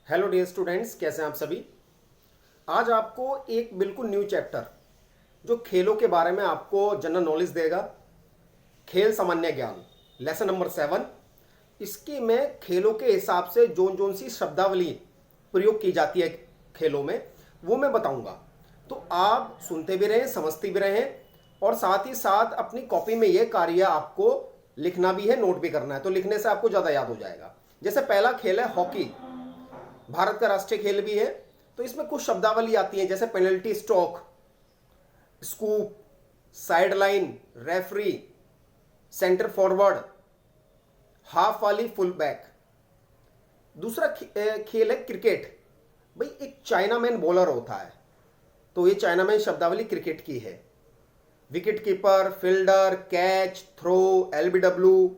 Hello dear students, कैसे हैं आप सभी। आज आपको एक बिल्कुल न्यू चैप्टर जो खेलों के बारे में आपको जनरल नॉलेज देगा, खेल सामान्य ज्ञान, लेसन नंबर 7। इसकी मैं खेलों के हिसाब से जोन जोन सी शब्दावली प्रयोग की जाती है खेलों में, वो मैं बताऊंगा। तो आप सुनते भी रहें, समझते भी रहें, और साथ ही साथ अपनी कॉपी में ये कार्य आपको लिखना भी है, नोट भी करना है। तो लिखने से आपको ज़्यादा याद हो जाएगा। जैसे पहला खेल है हॉकी, भारत का राष्ट्रीय खेल भी है। तो इसमें कुछ शब्दावली आती है, जैसे penalty stroke, scoop, side line, referee, centre forward, half वाली, फुल बैक। दूसरा खेल है क्रिकेट। भाई एक चाइनामैन बॉलर होता है, तो ये चाइनामैन शब्दावली क्रिकेट की है। Wicket keeper, fielder, catch, throw, LBW,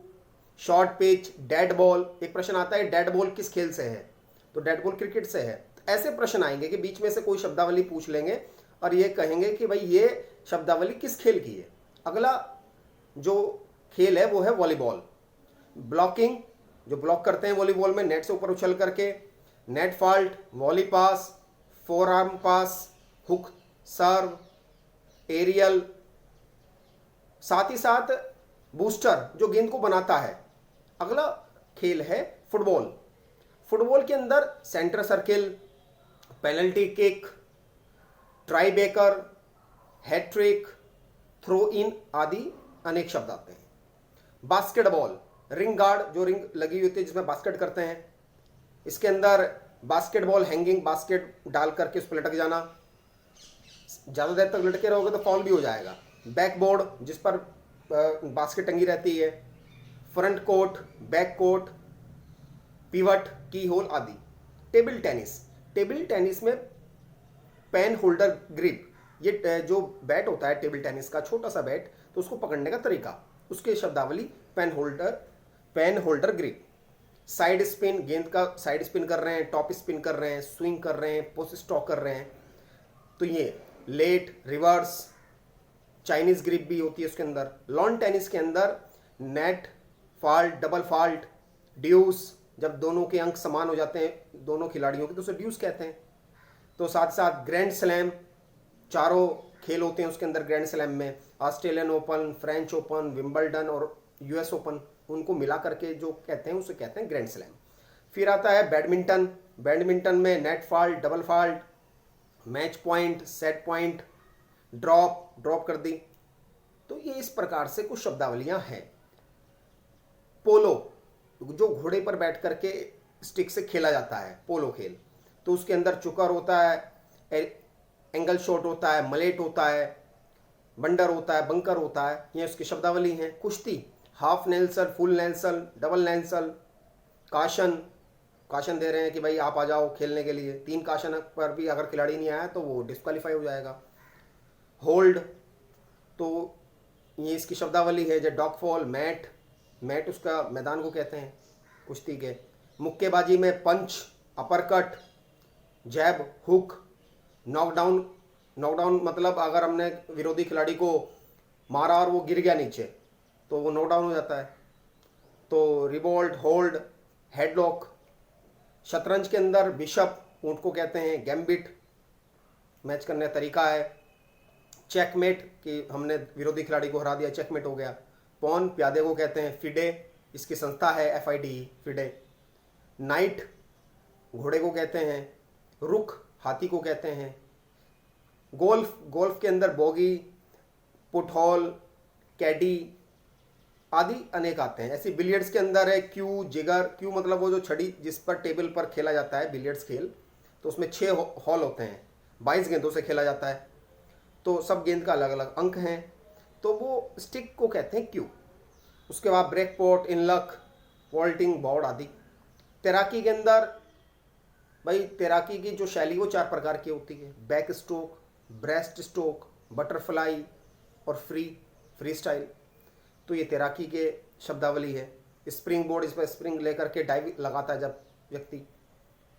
short pitch, dead ball. एक प्रश्न आता है डेड बॉल किस खेल से है, तो डेड बॉल क्रिकेट से है। तो ऐसे प्रश्न आएंगे कि बीच में से कोई शब्दावली पूछ लेंगे और ये कहेंगे कि भाई ये शब्दावली किस खेल की है। अगला जो खेल है वो है वॉलीबॉल। ब्लॉकिंग, जो ब्लॉक करते हैं वॉलीबॉल में नेट से ऊपर उछल करके, नेट फॉल्ट, वॉली पास, फोर आर्म पास, हुक सर्व, एरियल। साथ ही साथ बूस्टर, जो गेंद को बनाता है। अगला खेल है फुटबॉल। फुटबॉल के अंदर centre circle, penalty kick, tie breaker, hat trick, throw in आदि अनेक शब्द आते हैं। बास्केटबॉल, रिंग गार्ड, जो रिंग लगी हुई होती है जिसमें बास्केट करते हैं। इसके अंदर बास्केटबॉल, हैंगिंग बास्केट डाल करके उस पर लटक जाना। ज़्यादा देर तक लटके रहोगे तो फाउल भी हो जाएगा। बैकबोर्ड, जिस पर बास्केट टंगी रहती है। Front court, back court, pivot, की होल आदि। टेबल टेनिस, टेबल टेनिस में पेन होल्डर ग्रिप, ये जो बैट होता है टेबल टेनिस का, छोटा सा बैट, तो उसको पकड़ने का तरीका, उसके शब्दावली pen holder grip. Side spin, गेंद का साइड स्पिन कर रहे हैं, टॉप स्पिन कर रहे हैं, स्विंग कर रहे हैं, पोस्ट स्टॉक कर रहे हैं, तो ये लेट, रिवर्स, चाइनीज ग्रिप भी होती है उसके अंदर। लॉन टेनिस के अंदर नेट फॉल्ट, डबल फॉल्ट, ड्यूस, जब दोनों के अंक समान हो जाते हैं दोनों खिलाड़ियों के तो उसे ड्यूस कहते हैं। तो साथ साथ ग्रैंड स्लैम, चारों खेल होते हैं उसके अंदर ग्रैंड स्लैम में। Australian open, French open, Wimbledon और यूएस ओपन, उनको मिला करके जो कहते हैं उसे कहते हैं ग्रैंड स्लैम। फिर आता है बैडमिंटन। बैडमिंटन में net fault, double fault, match point, set point, drop कर दी। तो ये इस प्रकार से कुछ शब्दावलियां हैं। पोलो, जो घोड़े पर बैठ करके स्टिक से खेला जाता है, पोलो खेल, तो उसके अंदर चुकर होता है, एंगल शॉट होता है, मलेट होता है, बंडर होता है, बंकर होता है, ये उसकी शब्दावली हैं। कुश्ती, half nelson, full nelson, double nelson, caution दे रहे हैं कि भाई आप आ जाओ खेलने के लिए। 3 काशन पर भी अगर खिलाड़ी नहीं आया तो वो डिस्क्वालीफाई हो जाएगा। होल्ड, तो ये इसकी शब्दावली है। जो डॉग फॉल, मैट उसका मैदान को कहते हैं कुश्ती के। मुक्केबाजी में पंच, अपरकट, जैब, हुक, नॉकडाउन मतलब अगर हमने विरोधी खिलाड़ी को मारा और वो गिर गया नीचे तो वो नॉकडाउन हो जाता है। तो रिवोल्ट, होल्ड, हेडलॉक। शतरंज के अंदर बिशप, ऊंट को कहते हैं, गैम्बिट, मैच करने का तरीका है। चेकमेट, कि हमने विरोधी खिलाड़ी को हरा दिया, चेकमेट हो गया। पॉन, प्यादे को कहते हैं। फिडे, इसकी संस्था है FIDE, फिडे। नाइट, घोड़े को कहते हैं। रुक, हाथी को कहते हैं। गोल्फ के अंदर बोगी, पुटहॉल, कैडी आदि अनेक आते हैं। ऐसे बिलियर्ड्स के अंदर है क्यू, जिगर। क्यू मतलब वो जो छड़ी जिस पर टेबल पर खेला जाता है बिलियर्ड्स खेल, तो उसमें 6 हॉल होते हैं, 22 गेंदों से खेला जाता है, तो सब गेंद का अलग अलग अंक हैं, तो वो स्टिक को कहते हैं क्यू। उसके बाद ब्रेक पॉट, इनलक, वॉल्टिंग, बोर्ड आदि। तैराकी के अंदर भाई तैराकी की जो शैली वो 4 प्रकार की होती है। Back stroke, breast stroke, butterfly और फ्री स्टाइल। तो ये तैराकी के शब्दावली है। स्प्रिंग बोर्ड, इस पर स्प्रिंग लेकर के डाइव लगाता है जब व्यक्ति,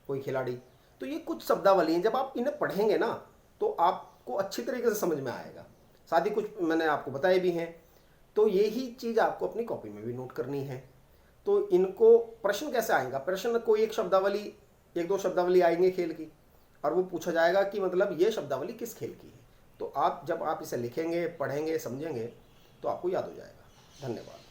कोई खिलाड़ी। तो ये कुछ शब्दावली हैं, जब आप इन्हें पढ़ेंगे ना तो आपको अच्छी तरीके से समझ में आएगा। साथ ही कुछ मैंने आपको बताए भी हैं, तो यही चीज़ आपको अपनी कॉपी में भी नोट करनी है। तो इनको प्रश्न कैसे आएगा, प्रश्न कोई एक शब्दावली एक दो शब्दावली आएंगे खेल की, और वो पूछा जाएगा कि मतलब ये शब्दावली किस खेल की है। तो आप जब आप इसे लिखेंगे, पढ़ेंगे, समझेंगे, तो आपको याद हो जाएगा। धन्यवाद।